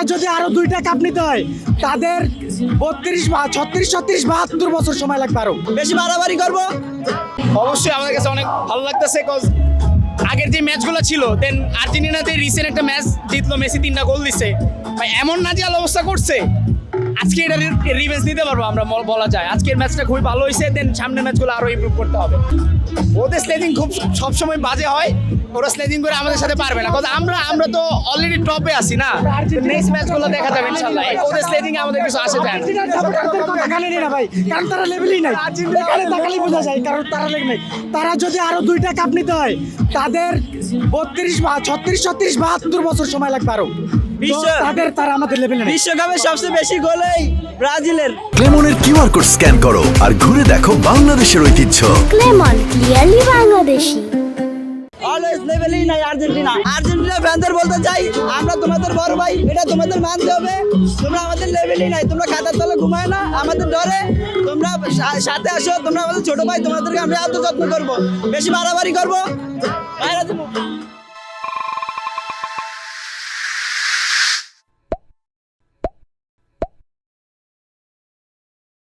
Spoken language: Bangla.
তারা যদি আরো 2টা কাপ নিতে হয় তাদের 32 বা 36 36 72 বছর সময় লাগবে, আরো বেশি বাড়াবাড়ি করবো। অবশ্যই আমাদের কাছে অনেক ভালো লাগতেছে, কজ আগের যে ম্যাচগুলো ছিল, দেন আর্জেন্টিনাতে রিসেন্ট একটা ম্যাচ জিতলো, মেসি 3টা গোল দিছে, ভাই এমন নাজিয়াল অবস্থা করছে, আজকে এটা রিভেঞ্জ নিতে পারবো আমরা বলা যায়। আজকের ম্যাচটা খুবই ভালো হয়েছে, দেন সামনের ম্যাচগুলো আরো ইমপ্রুভ করতে হবে। ওদের স্লেজিং খুব সবসময় বাজে হয়, ওরা স্লেজিং করে আমাদের সাথে পারবে না, কারণ আমরা তো অলরেডি টপে আছি না। নেক্সট ম্যাচগুলো দেখা যাবে ইনশাআল্লাহ, ওদের স্লেজিং আমাদের কিছু আসে যায় না ভাই, কারণ তারা লেভেলই নাই, এখানে তাকালেই বোঝা যায়, কারণ তারা লেভেল নাই। তারা যদি আরো 2টা কাপ নিতে হয় তাদের 32 বা 36 36 72 বছর সময় লাগবে, আরো তারা আমাদের লেভেলে নাই। বিশ্বকাপে সবচেয়ে বেশি গোলেই ব্রাজিলের। ক্লেমনের কিউআর কোড স্ক্যান করো আর ঘুরে দেখো বাংলাদেশের ঐতিহ্য। ক্লেমন ক্লিয়ারলি বাংলাদেশি। অলওয়েজ লেভেলই নাই আর্জেন্টিনা। আর্জেন্টিনা ফ্যানদের বলতে চাই, আমরা তোমাদের বড় ভাই, এটা তোমাদের মানতে হবে। তোমরা আমাদের লেভেলই নাই, তোমরা খাতার তলে ঘুমায় না আমাদের ডরে। তোমরা সাথে আসো, তোমরা আমাদের ছোট ভাই, তোমাদেরকে আমরা এত যত্ন করবো, বেশি বাড়াবাড়ি করবো।